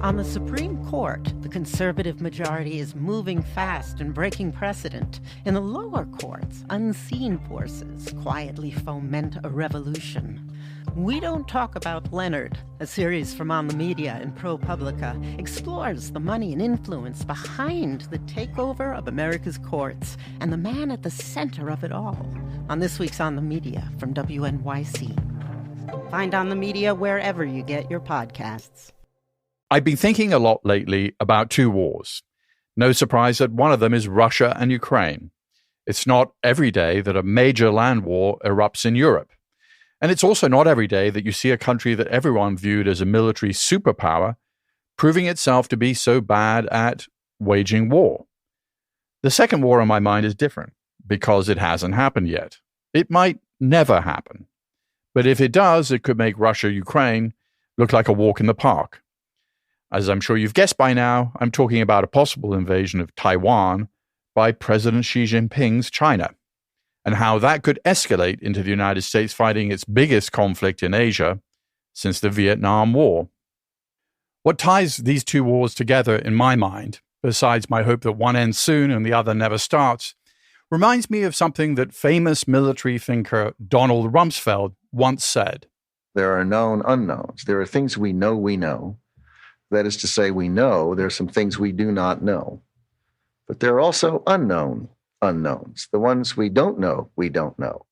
On the Supreme Court, the conservative majority is moving fast and breaking precedent. In the lower courts, unseen forces quietly foment a revolution. We Don't Talk About Leonard, a series from On the Media and ProPublica, explores the money and influence behind the takeover of America's courts and the man at the center of it all. On this week's On the Media from WNYC. Find On the Media wherever you get your podcasts. I've been thinking a lot lately about two wars. No surprise that one of them is Russia and Ukraine. It's not every day that a major land war erupts in Europe. And it's also not every day that you see a country that everyone viewed as a military superpower proving itself to be so bad at waging war. The second war on my mind is different because it hasn't happened yet. It might never happen. But if it does, it could make Russia-Ukraine look like a walk in the park. As I'm sure you've guessed by now, I'm talking about a possible invasion of Taiwan by President Xi Jinping's China, and how that could escalate into the United States fighting its biggest conflict in Asia since the Vietnam War. What ties these two wars together in my mind, besides my hope that one ends soon and the other never starts, reminds me of something that famous military thinker Donald Rumsfeld once said. There are known unknowns. There are things we know. That is to say, we know there are some things we do not know. But there are also unknown unknowns. The ones we don't know, we don't know.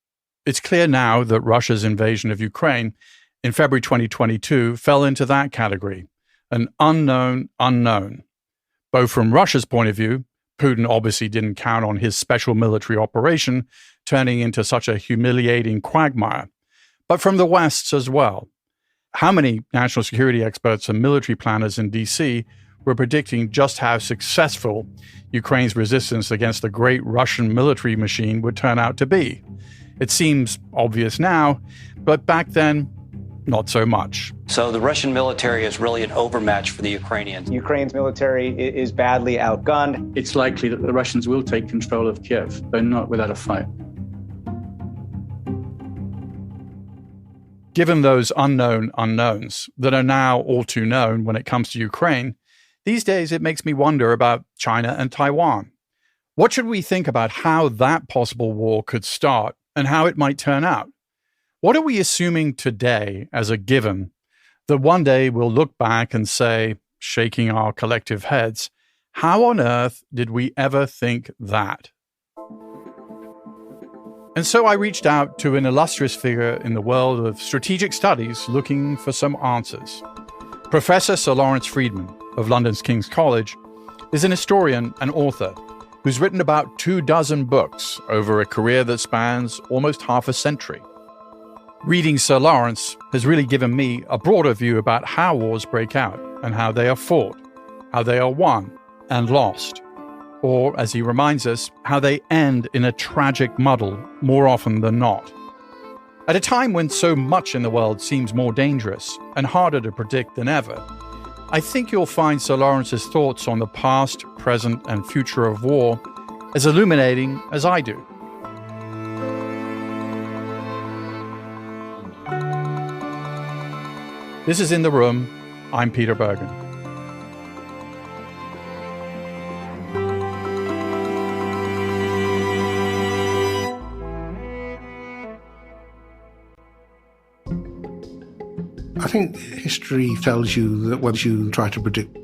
It's clear now that Russia's invasion of Ukraine in February 2022 fell into that category, an unknown unknown. Both from Russia's point of view, Putin obviously didn't count on his special military operation turning into such a humiliating quagmire, but from the West's as well. How many national security experts and military planners in D.C. were predicting just how successful Ukraine's resistance against the great Russian military machine would turn out to be? It seems obvious now, but back then, not so much. So the Russian military is really an overmatch for the Ukrainians. Ukraine's military is badly outgunned. It's likely that the Russians will take control of Kiev, but not without a fight. Given those unknown unknowns that are now all too known when it comes to Ukraine, these days it makes me wonder about China and Taiwan. What should we think about how that possible war could start and how it might turn out? What are we assuming today as a given that one day we'll look back and say, shaking our collective heads, how on earth did we ever think that? And so I reached out to an illustrious figure in the world of strategic studies looking for some answers. Professor Sir Lawrence Freedman of London's King's College is an historian and author who's written about 24 books over a career that spans almost half a century. Reading Sir Lawrence has really given me a broader view about how wars break out and how they are fought, how they are won and lost. Or, as he reminds us, how they end in a tragic muddle more often than not. At a time when so much in the world seems more dangerous and harder to predict than ever, I think you'll find Sir Lawrence's thoughts on the past, present, and future of war as illuminating as I do. This is In the Room. I'm Peter Bergen. I think history tells you that once you try to predict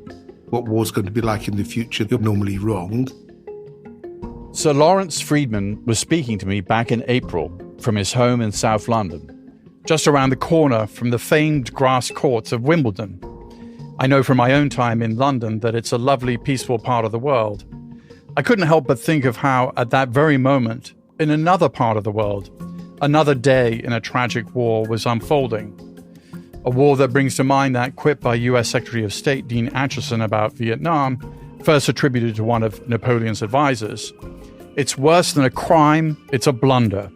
what war's going to be like in the future, you're normally wrong. Sir Lawrence Freedman was speaking to me back in April from his home in South London, just around the corner from the famed grass courts of Wimbledon. I know from my own time in London that it's a lovely, peaceful part of the world. I couldn't help but think of how, at that very moment, in another part of the world, another day in a tragic war was unfolding. A war that brings to mind that quip by US Secretary of State Dean Acheson about Vietnam, first attributed to one of Napoleon's advisors. It's worse than a crime, it's a blunder.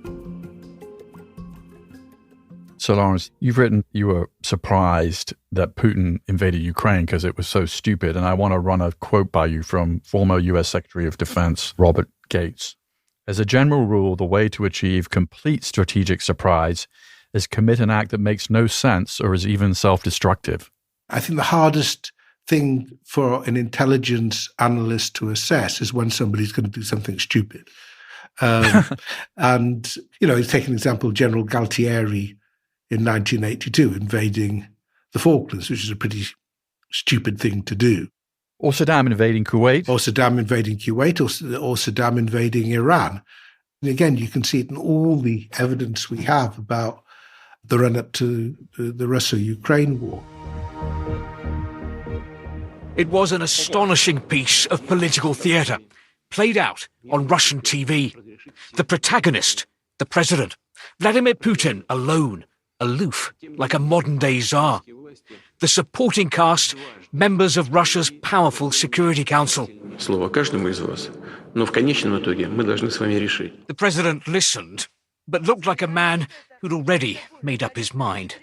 So, Lawrence, you've written you were surprised that Putin invaded Ukraine because it was so stupid, and I want to run a quote by you from former US Secretary of Defense Robert Gates. As a general rule, the way to achieve complete strategic surprise is commit an act that makes no sense or is even self-destructive. I think the hardest thing for an intelligence analyst to assess is when somebody's going to do something stupid. And, take an example, General Galtieri in 1982 invading the Falklands, which is a pretty stupid thing to do. Or Saddam invading Kuwait. Or Saddam invading Kuwait, or Saddam invading Iran. And again, you can see it in all the evidence we have about the run-up to the Russia-Ukraine war. It was an astonishing piece of political theatre, played out on Russian TV. The protagonist, the president, Vladimir Putin, alone, aloof, like a modern-day czar. The supporting cast, members of Russia's powerful Security Council. Слово каждому из вас, но в конечном итоге мы должны с вами решить. The president listened, but looked like a man who'd already made up his mind.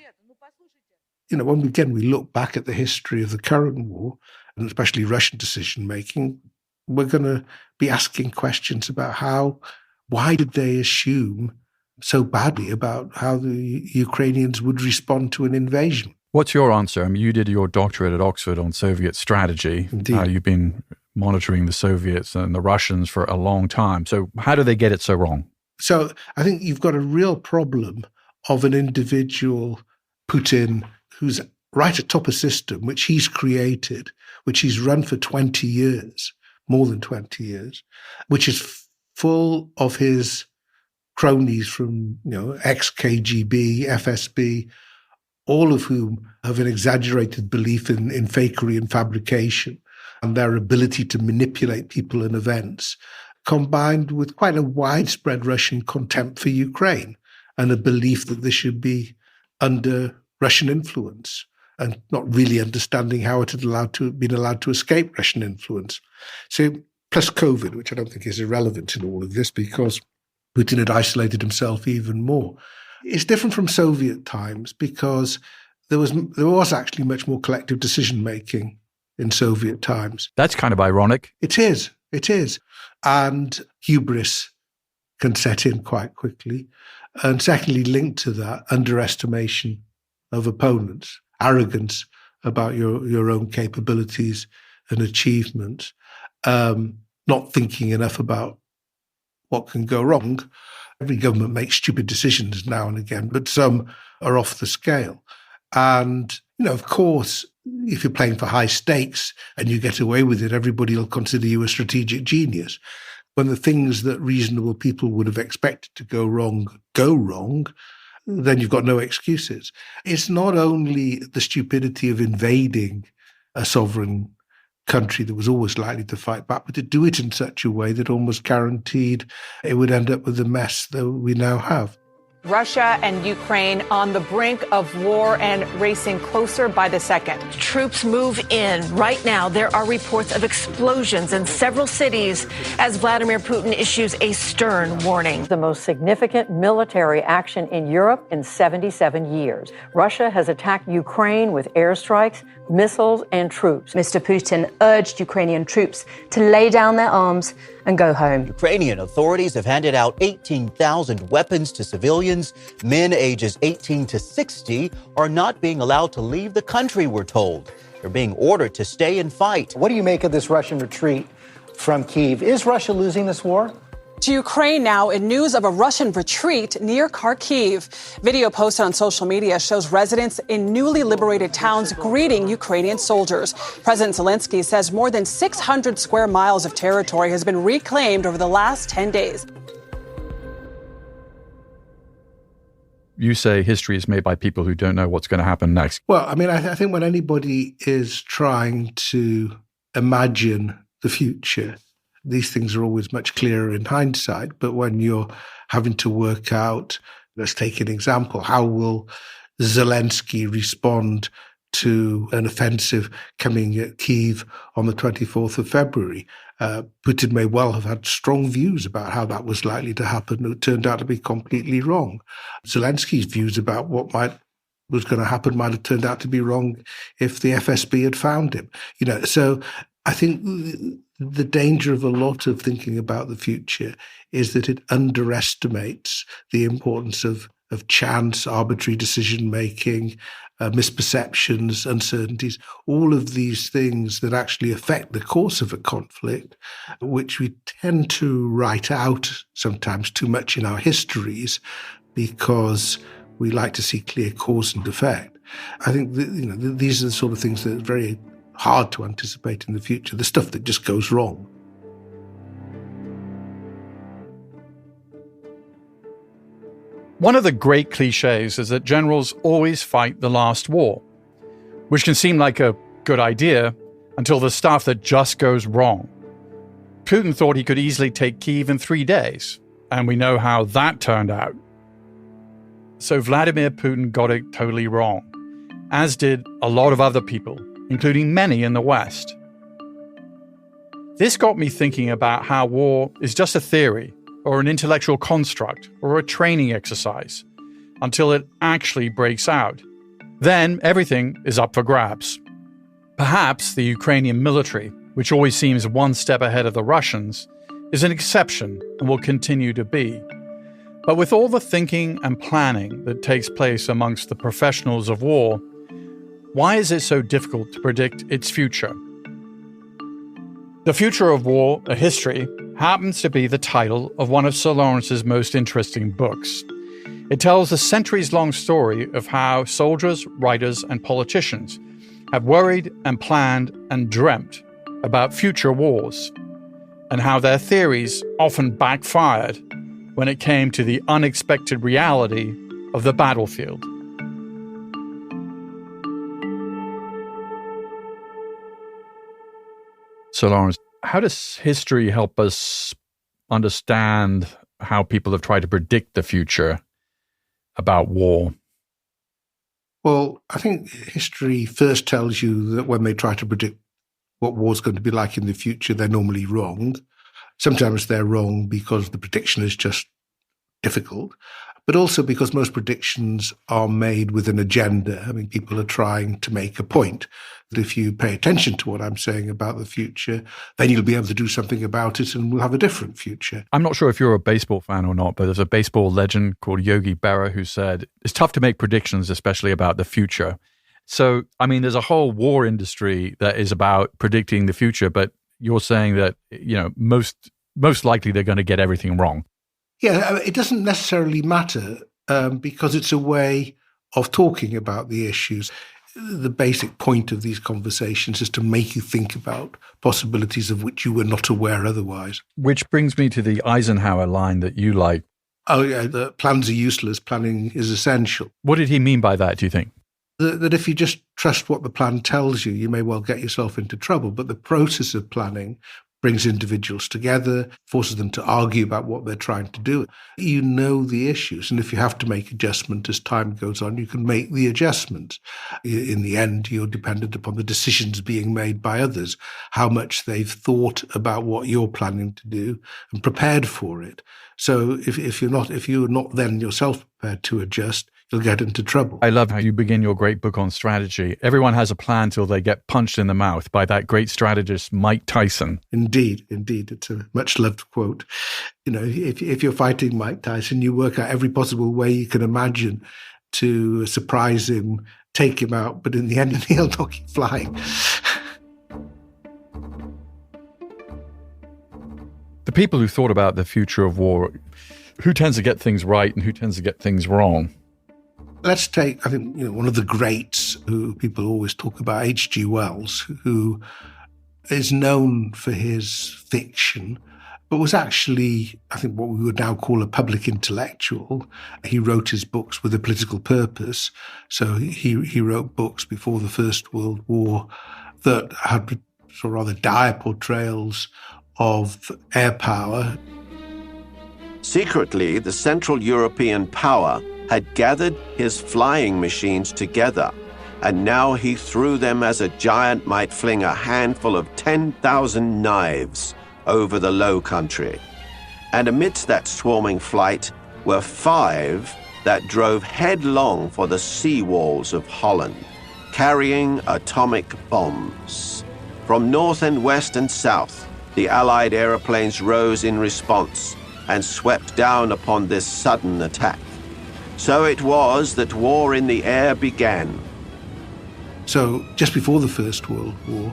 When we look back at the history of the current war, and especially Russian decision-making, we're going to be asking questions about why did they assume so badly about how the Ukrainians would respond to an invasion? What's your answer? I mean, you did your doctorate at Oxford on Soviet strategy. Indeed. You've been monitoring the Soviets and the Russians for a long time. So how do they get it so wrong? So I think you've got a real problem of an individual, Putin, who's right atop a system which he's created, which he's run for 20 years, more than 20 years, which is full of his cronies from, ex-KGB, FSB, all of whom have an exaggerated belief in fakery and fabrication and their ability to manipulate people and events, combined with quite a widespread Russian contempt for Ukraine and a belief that this should be under Russian influence and not really understanding how it had been allowed to escape Russian influence. So, plus COVID, which I don't think is irrelevant in all of this because Putin had isolated himself even more. It's different from Soviet times because there was actually much more collective decision-making in Soviet times. That's kind of ironic. It is. And hubris can set in quite quickly. And secondly, linked to that, underestimation of opponents, arrogance about your own capabilities and achievements, not thinking enough about what can go wrong. Every government makes stupid decisions now and again, but some are off the scale. And, of course, if you're playing for high stakes and you get away with it, everybody will consider you a strategic genius. When the things that reasonable people would have expected to go wrong, then you've got no excuses. It's not only the stupidity of invading a sovereign country that was always likely to fight back, but to do it in such a way that almost guaranteed it would end up with the mess that we now have. Russia and Ukraine on the brink of war and racing closer by the second. Troops move in. Right now, there are reports of explosions in several cities as Vladimir Putin issues a stern warning. The most significant military action in Europe in 77 years. Russia has attacked Ukraine with airstrikes, missiles, and troops. Mr. Putin urged Ukrainian troops to lay down their arms and go home. Ukrainian authorities have handed out 18,000 weapons to civilians. Men ages 18 to 60 are not being allowed to leave the country, we're told. They're being ordered to stay and fight. What do you make of this Russian retreat from Kyiv? Is Russia losing this war? To Ukraine now in news of a Russian retreat near Kharkiv. Video posted on social media shows residents in newly liberated towns greeting Ukrainian soldiers. President Zelensky says more than 600 square miles of territory has been reclaimed over the last 10 days. You say history is made by people who don't know what's going to happen next. Well, I mean, I think when anybody is trying to imagine the future, these things are always much clearer in hindsight. But when you're having to work out, let's take an example, how will Zelensky respond to an offensive coming at Kyiv on the 24th of February? Putin may well have had strong views about how that was likely to happen. It turned out to be completely wrong. Zelensky's views about what was going to happen might have turned out to be wrong if the FSB had found him. So I think the danger of a lot of thinking about the future is that it underestimates the importance of chance, arbitrary decision-making, misperceptions, uncertainties, all of these things that actually affect the course of a conflict, which we tend to write out sometimes too much in our histories because we like to see clear cause and effect. I think that, these are the sort of things that are very hard to anticipate in the future, the stuff that just goes wrong. One of the great cliches is that generals always fight the last war, which can seem like a good idea until the stuff that just goes wrong. Putin thought he could easily take Kyiv in 3 days, and we know how that turned out. So Vladimir Putin got it totally wrong, as did a lot of other people, including many in the West. This got me thinking about how war is just a theory, or an intellectual construct, or a training exercise, until it actually breaks out. Then everything is up for grabs. Perhaps the Ukrainian military, which always seems one step ahead of the Russians, is an exception and will continue to be. But with all the thinking and planning that takes place amongst the professionals of war, why is it so difficult to predict its future? The Future of War, a History, happens to be the title of one of Sir Lawrence's most interesting books. It tells a centuries-long story of how soldiers, writers, and politicians have worried and planned and dreamt about future wars, and how their theories often backfired when it came to the unexpected reality of the battlefield. So, Lawrence, how does history help us understand how people have tried to predict the future about war? Well, I think history first tells you that when they try to predict what war's going to be like in the future, they're normally wrong. Sometimes they're wrong because the prediction is just difficult, but also because most predictions are made with an agenda. I mean, people are trying to make a point that if you pay attention to what I'm saying about the future, then you'll be able to do something about it and we'll have a different future. I'm not sure if you're a baseball fan or not, but there's a baseball legend called Yogi Berra who said, it's tough to make predictions, especially about the future. So, I mean, there's a whole war industry that is about predicting the future, but you're saying that, most likely they're going to get everything wrong. Yeah, it doesn't necessarily matter because it's a way of talking about the issues. The basic point of these conversations is to make you think about possibilities of which you were not aware otherwise. Which brings me to the Eisenhower line that you like. Oh, yeah, the plans are useless, planning is essential. What did he mean by that, do you think? That if you just trust what the plan tells you, you may well get yourself into trouble. But the process of planning brings individuals together, forces them to argue about what they're trying to do. You know the issues, and if you have to make adjustment as time goes on, you can make the adjustments. In the end, you're dependent upon the decisions being made by others, how much they've thought about what you're planning to do and prepared for it. So if you're not then yourself prepared to adjust, you'll get into trouble. I love how you begin your great book on strategy. Everyone has a plan till they get punched in the mouth by that great strategist, Mike Tyson. Indeed. It's a much-loved quote. If you're fighting Mike Tyson, you work out every possible way you can imagine to surprise him, take him out, but in the end, he'll knock you flying. The people who thought about the future of war, who tends to get things right and who tends to get things wrong? Let's take, I think, one of the greats who people always talk about, H.G. Wells, who is known for his fiction, but was actually, I think, what we would now call a public intellectual. He wrote his books with a political purpose. So he wrote books before the First World War that had sort of rather dire portrayals of air power. Secretly, the Central European power had gathered his flying machines together, and now he threw them as a giant might fling a handful of 10,000 knives over the Low Country. And amidst that swarming flight were 5 that drove headlong for the sea walls of Holland, carrying atomic bombs. From north and west and south, the Allied aeroplanes rose in response and swept down upon this sudden attack. So it was that war in the air began, So just before the First World War,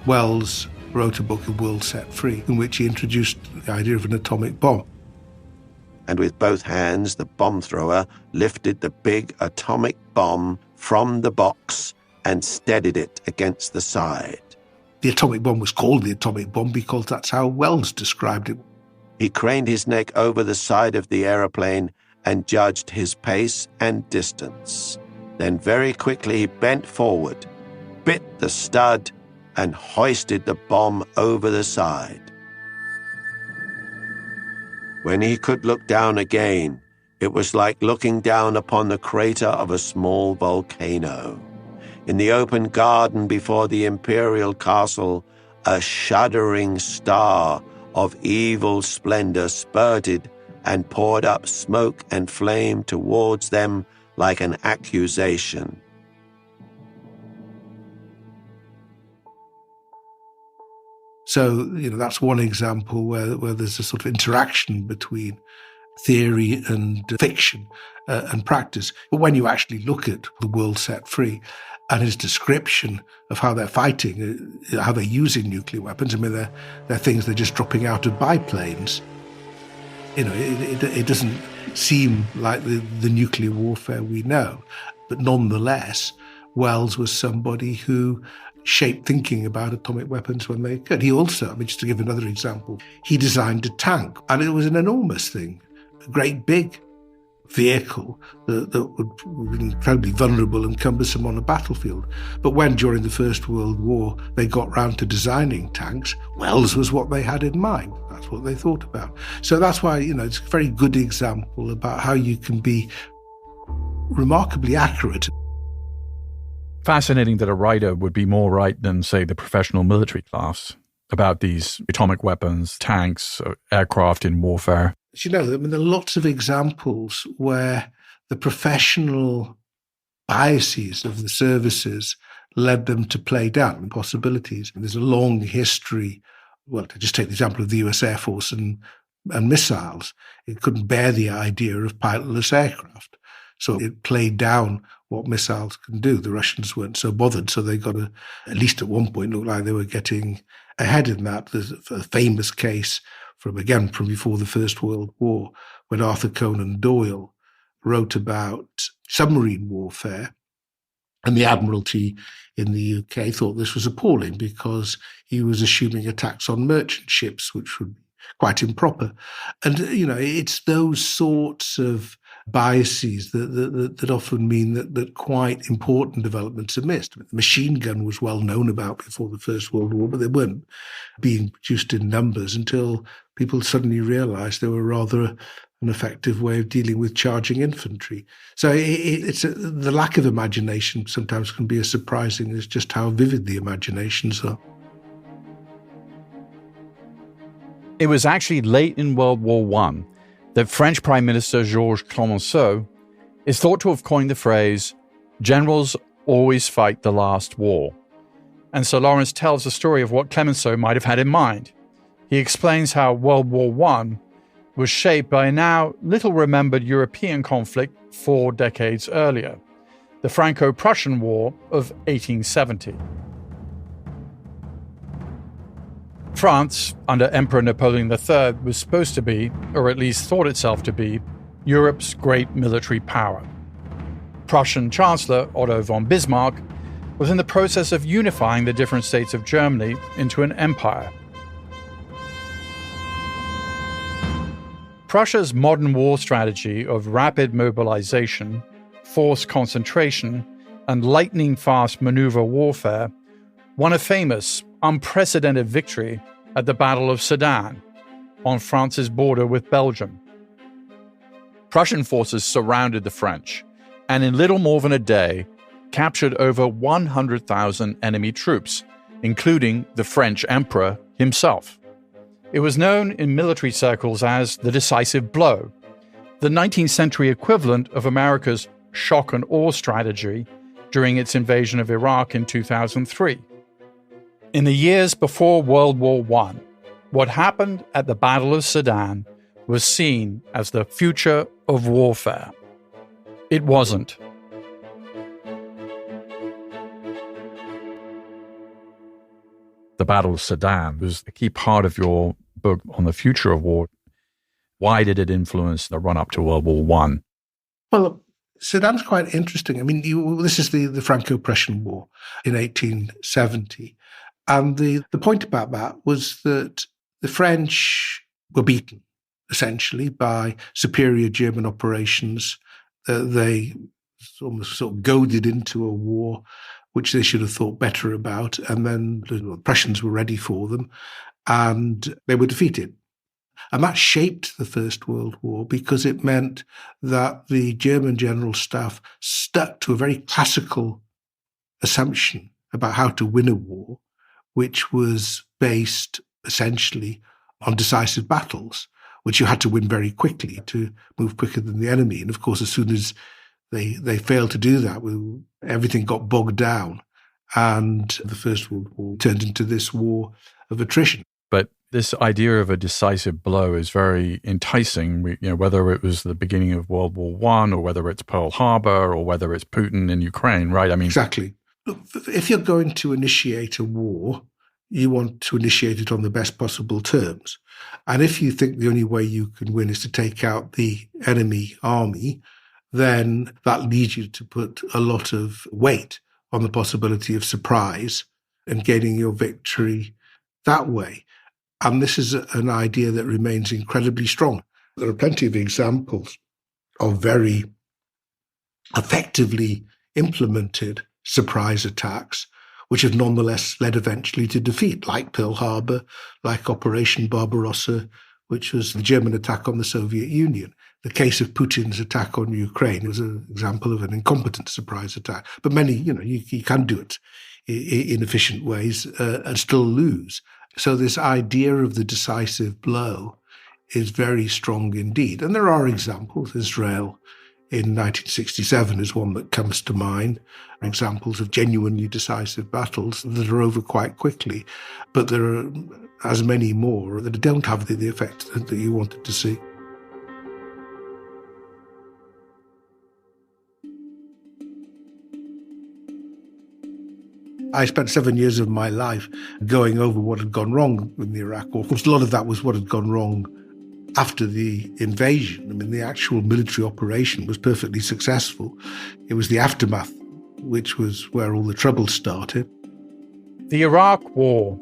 Wells wrote a book, The World Set Free, in which he introduced the idea of an atomic bomb. And with both hands, the bomb thrower lifted the big atomic bomb from the box and steadied it against the side. The atomic bomb was called the atomic bomb because that's how Wells described it. He craned his neck over the side of the aeroplane and judged his pace and distance. Then very quickly he bent forward, bit the stud, and hoisted the bomb over the side. When he could look down again, it was like looking down upon the crater of a small volcano. In the open garden before the imperial castle, a shuddering star of evil splendor spurted and poured up smoke and flame towards them like an accusation. So, that's one example where there's a sort of interaction between theory and fiction and practice. But when you actually look at The World Set Free and his description of how they're fighting, how they're using nuclear weapons, they're things they're just dropping out of biplanes. It doesn't seem like the nuclear warfare we know. But nonetheless, Wells was somebody who shaped thinking about atomic weapons when they occurred. He also, just to give another example, he designed a tank, and it was an enormous thing, a great big vehicle that would be incredibly vulnerable and cumbersome on a battlefield. But when, during the First World War, they got round to designing tanks, Wells was what they had in mind. That's what they thought about. So that's why, it's a very good example about how you can be remarkably accurate. Fascinating that a writer would be more right than, say, the professional military class about these atomic weapons, tanks, aircraft in warfare. There are lots of examples where the professional biases of the services led them to play down possibilities. There's a long history. Well, to just take the example of the US Air Force and missiles, it couldn't bear the idea of pilotless aircraft. So it played down what missiles can do. The Russians weren't so bothered, so they got at least at one point, looked like they were getting ahead in that. There's a famous case from before the First World War, when Arthur Conan Doyle wrote about submarine warfare, and the Admiralty in the UK thought this was appalling because he was assuming attacks on merchant ships, which would be quite improper. And, it's those sorts of biases that often mean that quite important developments are missed. The machine gun was well known about before the First World War, but they weren't being produced in numbers until people suddenly realized they were rather an effective way of dealing with charging infantry. So the lack of imagination sometimes can be as surprising as just how vivid the imaginations are. It was actually late in World War I that French Prime Minister Georges Clemenceau is thought to have coined the phrase, "Generals always fight the last war." And Sir Lawrence tells the story of what Clemenceau might have had in mind. He explains how World War I was shaped by a now little-remembered European conflict 4 decades earlier, the Franco-Prussian War of 1870. France, under Emperor Napoleon III, was supposed to be, or at least thought itself to be, Europe's great military power. Prussian Chancellor Otto von Bismarck was in the process of unifying the different states of Germany into an empire. Prussia's modern war strategy of rapid mobilization, force concentration, and lightning-fast maneuver warfare won a famous, unprecedented victory at the Battle of Sedan on France's border with Belgium. Prussian forces surrounded the French and in little more than a day captured over 100,000 enemy troops, including the French Emperor himself. It was known in military circles as the decisive blow, the 19th century equivalent of America's shock and awe strategy during its invasion of Iraq in 2003. In the years before World War I, what happened at the Battle of Sedan was seen as the future of warfare. It wasn't. the Battle of Sedan was a key part of your book on the future of war. Why did it influence the run-up to World War I? Well, Sedan's quite interesting. I mean, this is the Franco-Prussian War in 1870. And the point about that was that the French were beaten, essentially, by superior German operations. They almost sort of goaded into a war which they should have thought better about. And then the Prussians were ready for them, and they were defeated. And that shaped the First World War because it meant that the German General Staff stuck to a very classical assumption about how to win a war, which was based essentially on decisive battles, which you had to win very quickly to move quicker than the enemy. And of course, as soon as they failed to do that, everything got bogged down, and the First World War turned into this war of attrition. But this idea of a decisive blow is very enticing, whether it was the beginning of World War I or whether it's Pearl Harbor or whether it's Putin in Ukraine, right? I mean, exactly. Look, if you're going to initiate a war, you want to initiate it on the best possible terms. And if you think the only way you can win is to take out the enemy army, then that leads you to put a lot of weight on the possibility of surprise and gaining your victory that way. And this is an idea that remains incredibly strong. There are plenty of examples of very effectively implemented surprise attacks, which have nonetheless led eventually to defeat, like Pearl Harbor, like Operation Barbarossa, which was the German attack on the Soviet Union. The case of Putin's attack on Ukraine was an example of an incompetent surprise attack. But many, you can do it in efficient ways and still lose. So this idea of the decisive blow is very strong indeed. And there are examples. Israel in 1967 is one that comes to mind. Examples of genuinely decisive battles that are over quite quickly. But there are as many more that don't have the effect that you wanted to see. I spent 7 years of my life going over what had gone wrong in the Iraq War. Of course, a lot of that was what had gone wrong after the invasion. I mean, the actual military operation was perfectly successful. It was the aftermath, which was where all the trouble started. The Iraq War.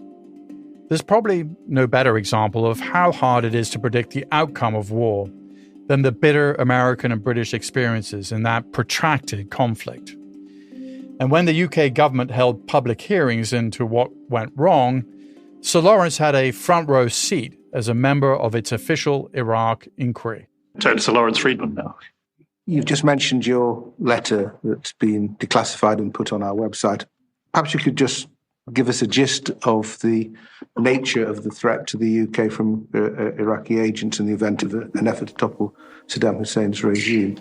There's probably no better example of how hard it is to predict the outcome of war than the bitter American and British experiences in that protracted conflict. And when the UK government held public hearings into what went wrong, Sir Lawrence had a front row seat as a member of its official Iraq inquiry. Turn to Sir Lawrence Freedman now. You've just mentioned your letter that's been declassified and put on our website. Perhaps you could just give us a gist of the nature of the threat to the UK from Iraqi agents in the event of an effort to topple Saddam Hussein's regime.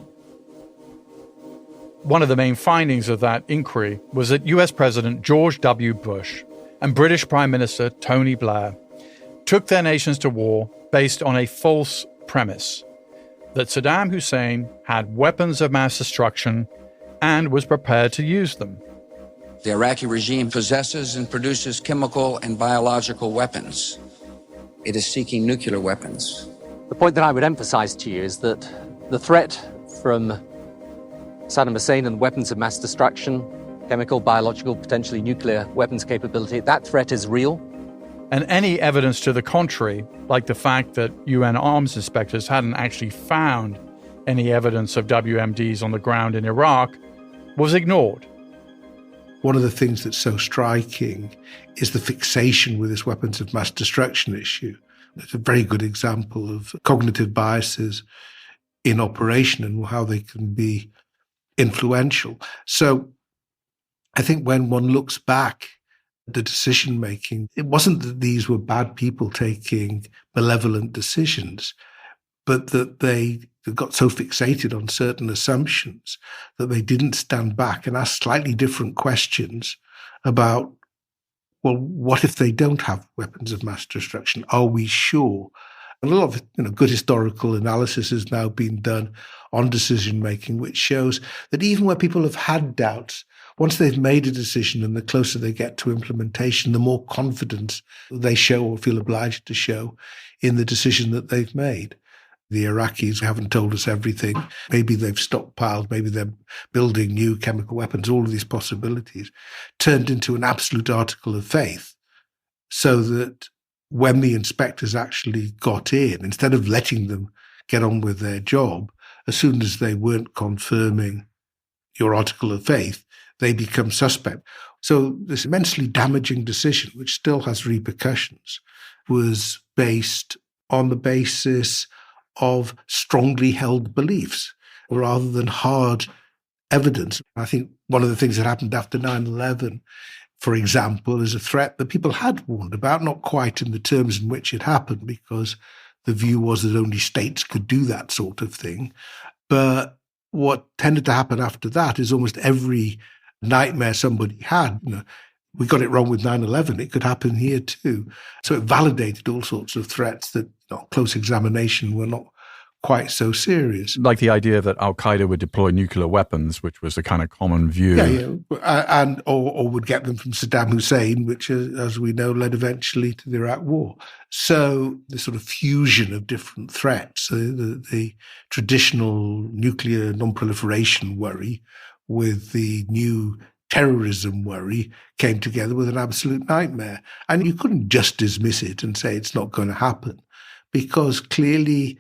One of the main findings of that inquiry was that US President George W. Bush and British Prime Minister Tony Blair took their nations to war based on a false premise that Saddam Hussein had weapons of mass destruction and was prepared to use them. The Iraqi regime possesses and produces chemical and biological weapons. It is seeking nuclear weapons. The point that I would emphasize to you is that the threat from Saddam Hussein and weapons of mass destruction, chemical, biological, potentially nuclear weapons capability, that threat is real. And any evidence to the contrary, like the fact that UN arms inspectors hadn't actually found any evidence of WMDs on the ground in Iraq, was ignored. One of the things that's so striking is the fixation with this weapons of mass destruction issue. It's a very good example of cognitive biases in operation and how they can be influential. So I think when one looks back at the decision-making, it wasn't that these were bad people taking malevolent decisions, but that they got so fixated on certain assumptions that they didn't stand back and ask slightly different questions about, well, what if they don't have weapons of mass destruction? Are we sure? And a lot of good historical analysis has now been done on decision-making, which shows that even where people have had doubts, once they've made a decision and the closer they get to implementation, the more confidence they show or feel obliged to show in the decision that they've made. The Iraqis haven't told us everything. Maybe they've stockpiled, maybe they're building new chemical weapons, all of these possibilities, turned into an absolute article of faith, so that when the inspectors actually got in, instead of letting them get on with their job, as soon as they weren't confirming your article of faith, they become suspect. So this immensely damaging decision, which still has repercussions, was based on the basis of strongly held beliefs rather than hard evidence. I think one of the things that happened after 9/11, for example, is a threat that people had warned about, not quite in the terms in which it happened, because the view was that only states could do that sort of thing. But what tended to happen after that is almost every nightmare somebody had, we got it wrong with 9/11, it could happen here too. So it validated all sorts of threats that close examination were not quite so serious. Like the idea that Al-Qaeda would deploy nuclear weapons, which was a kind of common view. Yeah. Or would get them from Saddam Hussein, which, as we know, led eventually to the Iraq War. So the sort of fusion of different threats, the traditional nuclear non-proliferation worry with the new terrorism worry came together with an absolute nightmare. And you couldn't just dismiss it and say it's not going to happen, because clearly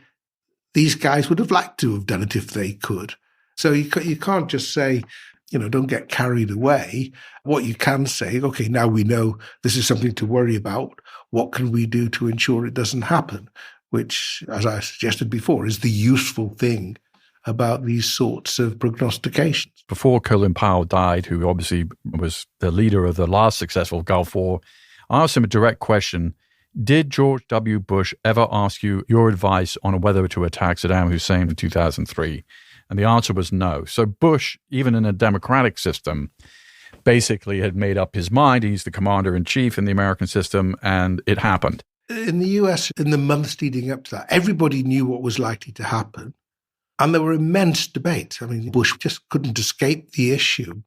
these guys would have liked to have done it if they could. So you can't just say, don't get carried away. What you can say, okay, now we know this is something to worry about. What can we do to ensure it doesn't happen? Which, as I suggested before, is the useful thing about these sorts of prognostications. Before Colin Powell died, who obviously was the leader of the last successful Gulf War, I asked him a direct question. Did George W. Bush ever ask you your advice on whether to attack Saddam Hussein in 2003? And the answer was no. So Bush, even in a democratic system, basically had made up his mind. He's the commander-in-chief in the American system, and it happened. In the US, in the months leading up to that, everybody knew what was likely to happen. And there were immense debates. I mean, Bush just couldn't escape the issue.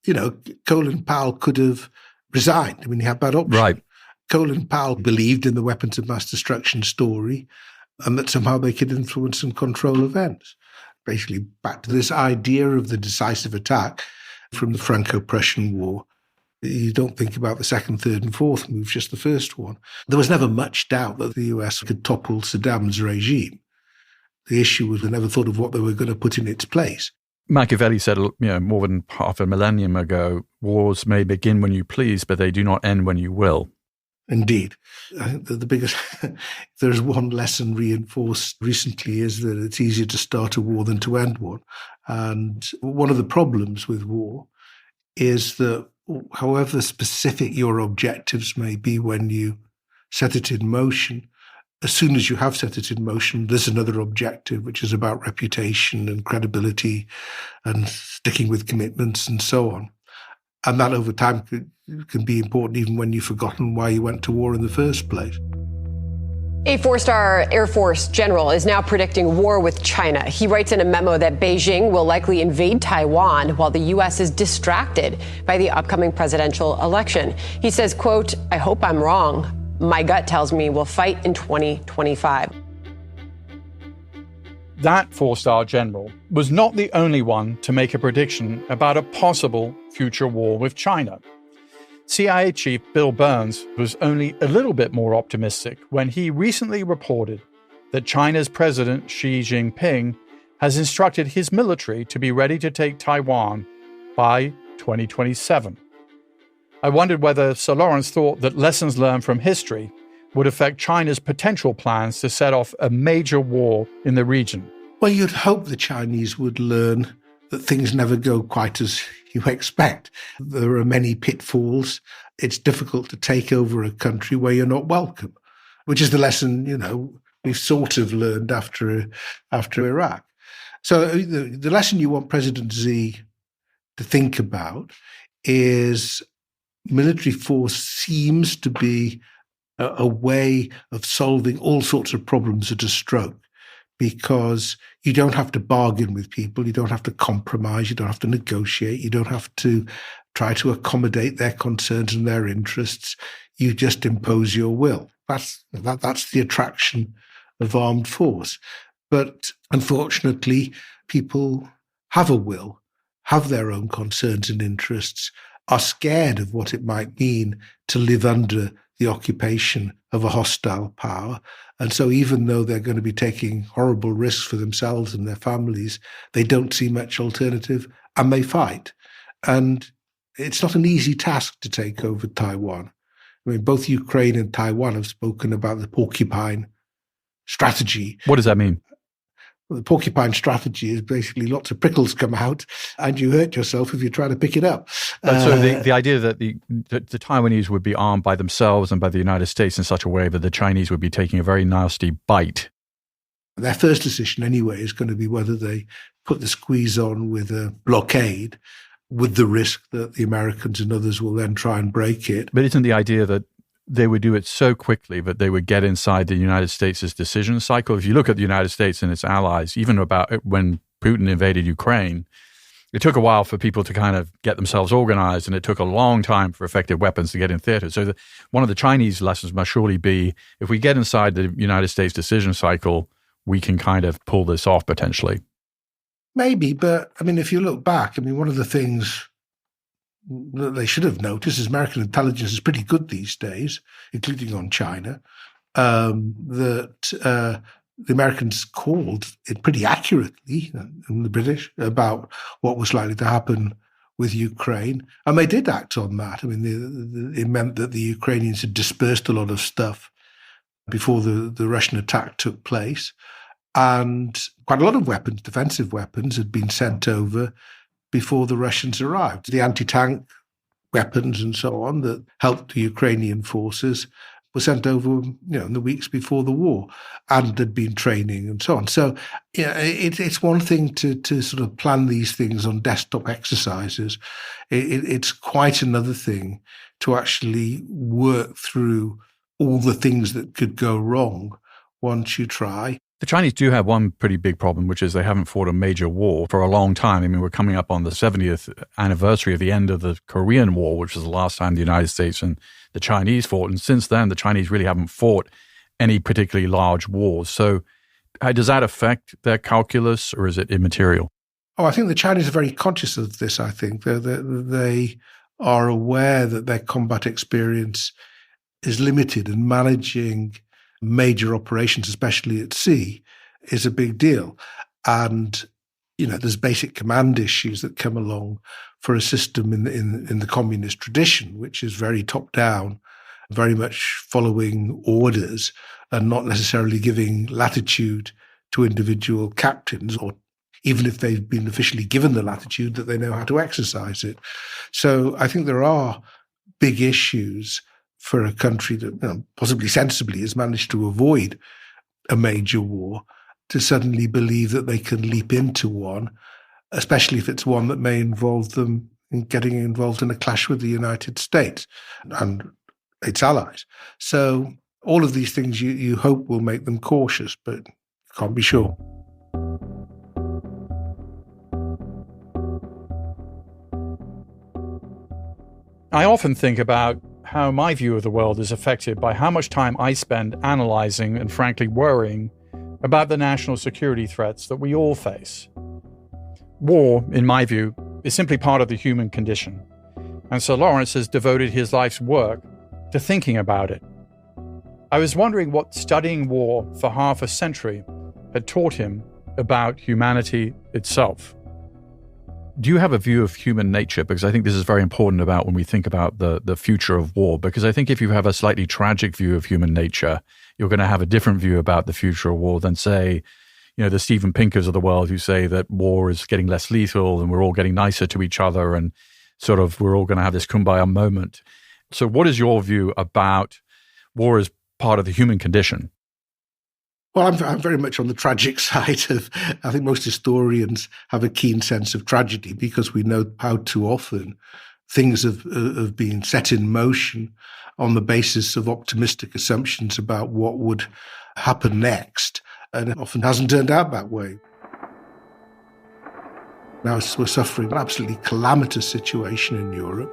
Colin Powell could have resigned. I mean, he had that option. Right. Colin Powell believed in the weapons of mass destruction story and that somehow they could influence and control events. Basically, back to this idea of the decisive attack from the Franco-Prussian War. You don't think about the second, third, and fourth moves, just the first one. There was never much doubt that the US could topple Saddam's regime. The issue was they never thought of what they were going to put in its place. Machiavelli said, more than half a millennium ago, wars may begin when you please, but they do not end when you will. Indeed. I think that the biggest, if there's one lesson reinforced recently, is that it's easier to start a war than to end one. And one of the problems with war is that however specific your objectives may be when you set it in motion, as soon as you have set it in motion, there's another objective, which is about reputation and credibility and sticking with commitments and so on. And that over time can be important even when you've forgotten why you went to war in the first place. A four-star Air Force general is now predicting war with China. He writes in a memo that Beijing will likely invade Taiwan while the U.S. is distracted by the upcoming presidential election. He says, quote, "I hope I'm wrong. My gut tells me we'll fight in 2025. That four-star general was not the only one to make a prediction about a possible future war with China. CIA Chief Bill Burns was only a little bit more optimistic when he recently reported that China's President Xi Jinping has instructed his military to be ready to take Taiwan by 2027. I wondered whether Sir Lawrence thought that lessons learned from history would affect China's potential plans to set off a major war in the region. Well, you'd hope the Chinese would learn that things never go quite as you expect. There are many pitfalls. It's difficult to take over a country where you're not welcome, which is the lesson, we've sort of learned after Iraq. So the lesson you want President Xi to think about is military force seems to be a way of solving all sorts of problems at a stroke, because you don't have to bargain with people, you don't have to compromise, you don't have to negotiate, you don't have to try to accommodate their concerns and their interests. You just impose your will. That's the attraction of armed force. But unfortunately, people have a will, have their own concerns and interests, are scared of what it might mean to live under the occupation of a hostile power. And so even though they're going to be taking horrible risks for themselves and their families, they don't see much alternative and they fight. And it's not an easy task to take over Taiwan. I mean, both Ukraine and Taiwan have spoken about the porcupine strategy. What does that mean? Well, the porcupine strategy is basically lots of prickles come out and you hurt yourself if you try to pick it up. So the idea that the Taiwanese would be armed by themselves and by the United States in such a way that the Chinese would be taking a very nasty bite. Their first decision anyway is going to be whether they put the squeeze on with a blockade, with the risk that the Americans and others will then try and break it. But isn't the idea that they would do it so quickly that they would get inside the United States' decision cycle? If you look at the United States and its allies, even about when Putin invaded Ukraine, it took a while for people to kind of get themselves organized, and it took a long time for effective weapons to get in theater. So one of the Chinese lessons must surely be, if we get inside the United States decision cycle, we can kind of pull this off potentially. Maybe, but I mean, if you look back, I mean, one of the things that they should have noticed is American intelligence is pretty good these days, including on China, that the Americans called it pretty accurately, and the British, about what was likely to happen with Ukraine. And they did act on that. I mean, it meant that the Ukrainians had dispersed a lot of stuff before the Russian attack took place. And quite a lot of weapons, defensive weapons, had been sent over before the Russians arrived. The anti-tank weapons and so on that helped the Ukrainian forces were sent over, in the weeks before the war, and had been training and so on. So, it's one thing to sort of plan these things on desktop exercises. It's quite another thing to actually work through all the things that could go wrong once you try. The Chinese do have one pretty big problem, which is they haven't fought a major war for a long time. I mean, we're coming up on the 70th anniversary of the end of the Korean War, which was the last time the United States and the Chinese fought. And since then, the Chinese really haven't fought any particularly large wars. So does that affect their calculus, or is it immaterial? Oh, I think the Chinese are very conscious of this, I think. They are aware that their combat experience is limited, and managing major operations, especially at sea, is a big deal. And, there's basic command issues that come along for a system in the communist tradition, which is very top-down, very much following orders and not necessarily giving latitude to individual captains, or even if they've been officially given the latitude, that they know how to exercise it. So I think there are big issues for a country that possibly sensibly has managed to avoid a major war, to suddenly believe that they can leap into one, especially if it's one that may involve them in getting involved in a clash with the United States and its allies. So all of these things you hope will make them cautious, but you can't be sure. I often think about how my view of the world is affected by how much time I spend analyzing and frankly worrying about the national security threats that we all face. War, in my view, is simply part of the human condition, and Sir Lawrence has devoted his life's work to thinking about it. I was wondering what studying war for half a century had taught him about humanity itself. Do you have a view of human nature? Because I think this is very important about when we think about the future of war. Because I think if you have a slightly tragic view of human nature, you're going to have a different view about the future of war than, say, the Steven Pinkers of the world who say that war is getting less lethal and we're all getting nicer to each other and sort of we're all going to have this kumbaya moment. So what is your view about war as part of the human condition? Well, I'm very much on the tragic side of, I think most historians have a keen sense of tragedy, because we know how too often things have been set in motion on the basis of optimistic assumptions about what would happen next, and it often hasn't turned out that way. Now we're suffering an absolutely calamitous situation in Europe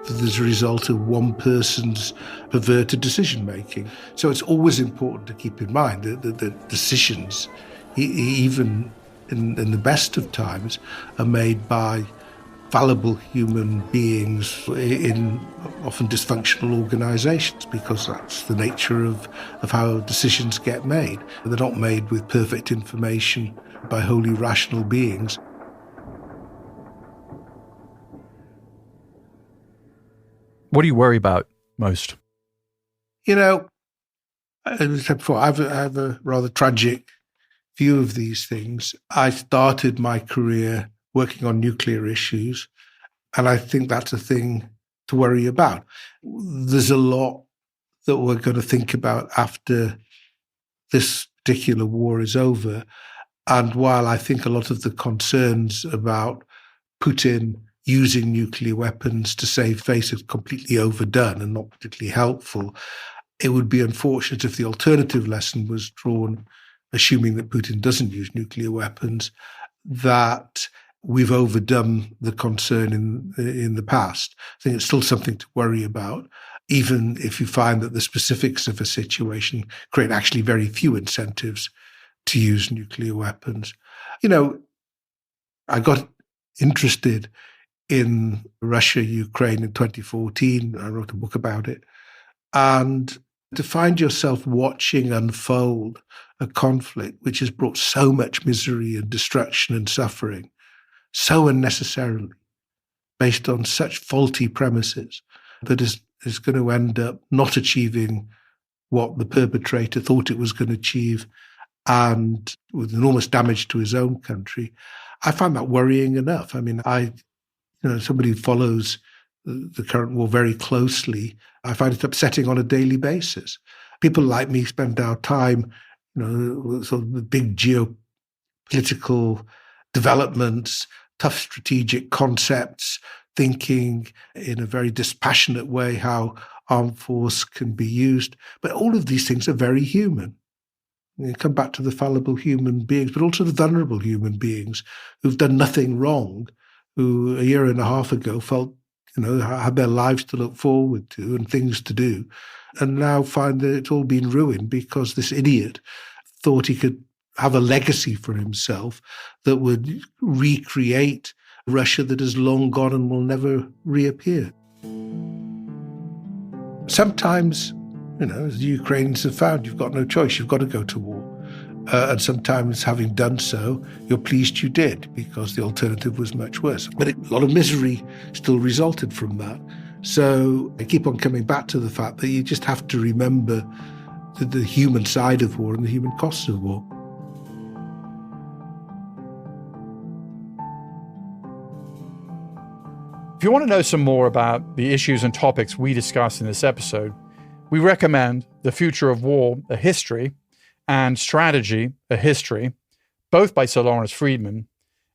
that is a result of one person's perverted decision-making. So it's always important to keep in mind that the decisions, even in the best of times, are made by fallible human beings in often dysfunctional organisations, because that's the nature of how decisions get made. They're not made with perfect information by wholly rational beings. What do you worry about most? You know, as I said before, I have a rather tragic view of these things. I started my career working on nuclear issues, and I think that's a thing to worry about. There's a lot that we're going to think about after this particular war is over. And while I think a lot of the concerns about Putin using nuclear weapons to save face is completely overdone and not particularly helpful, it would be unfortunate if the alternative lesson was drawn, assuming that Putin doesn't use nuclear weapons, that we've overdone the concern in the past. I think it's still something to worry about, even if you find that the specifics of a situation create actually very few incentives to use nuclear weapons. You know, I got interested in Russia, Ukraine in 2014. I wrote a book about it. And to find yourself watching unfold a conflict which has brought so much misery and destruction and suffering, so unnecessarily, based on such faulty premises, that is going to end up not achieving what the perpetrator thought it was going to achieve, and with enormous damage to his own country. I find that worrying enough. I mean, somebody who follows the current war very closely, I find it upsetting on a daily basis. People like me spend our time, sort of the big geopolitical developments, tough strategic concepts, thinking in a very dispassionate way how armed force can be used. But all of these things are very human. You come back to the fallible human beings, but also the vulnerable human beings who've done nothing wrong, who a year and a half ago felt, had their lives to look forward to and things to do, and now find that it's all been ruined because this idiot thought he could have a legacy for himself that would recreate Russia that is long gone and will never reappear. Sometimes, as the Ukrainians have found, you've got no choice. You've got to go to war. And sometimes, having done so, you're pleased you did, because the alternative was much worse. But a lot of misery still resulted from that. So I keep on coming back to the fact that you just have to remember the human side of war and the human costs of war. If you want to know some more about the issues and topics we discussed in this episode, we recommend The Future of War, A History, and Strategy, A History, both by Sir Lawrence Freedman,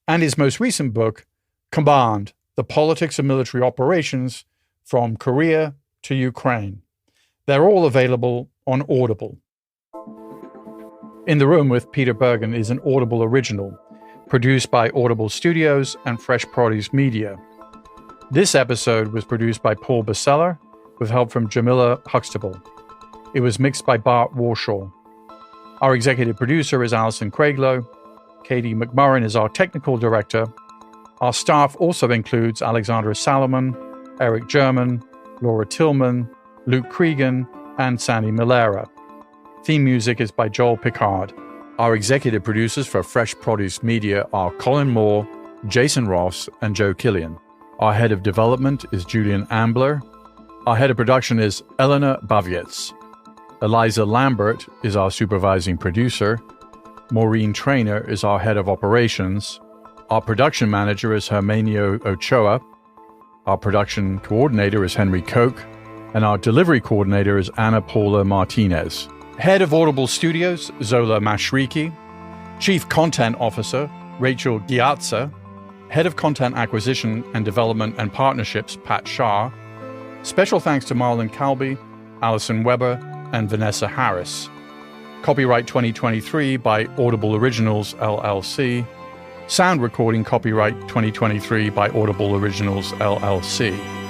and his most recent book, Command, The Politics of Military Operations from Korea to Ukraine. They're all available on Audible. In the Room with Peter Bergen is an Audible original, produced by Audible Studios and Fresh Produce Media. This episode was produced by Paul Basella, with help from Jamila Huxtable. It was mixed by Bart Warshaw. Our executive producer is Alison Craiglow. Katie McMurrin is our technical director. Our staff also includes Alexandra Salomon, Eric German, Laura Tillman, Luke Cregan, and Sandy Milera. Theme music is by Joel Picard. Our executive producers for Fresh Produce Media are Colin Moore, Jason Ross, and Joe Killian. Our head of development is Julian Ambler. Our head of production is Eleanor Bavietz. Eliza Lambert is our supervising producer. Maureen Traynor is our head of operations. Our production manager is Hermenio Ochoa. Our production coordinator is Henry Koch. And our delivery coordinator is Anna Paula Martinez. Head of Audible Studios, Zola Mashriki. Chief Content Officer, Rachel Giatza. Head of Content Acquisition and Development and Partnerships, Pat Shah. Special thanks to Marlon Calby, Alison Weber, and Vanessa Harris. Copyright 2023 by Audible Originals, LLC. Sound recording copyright 2023 by Audible Originals LLC.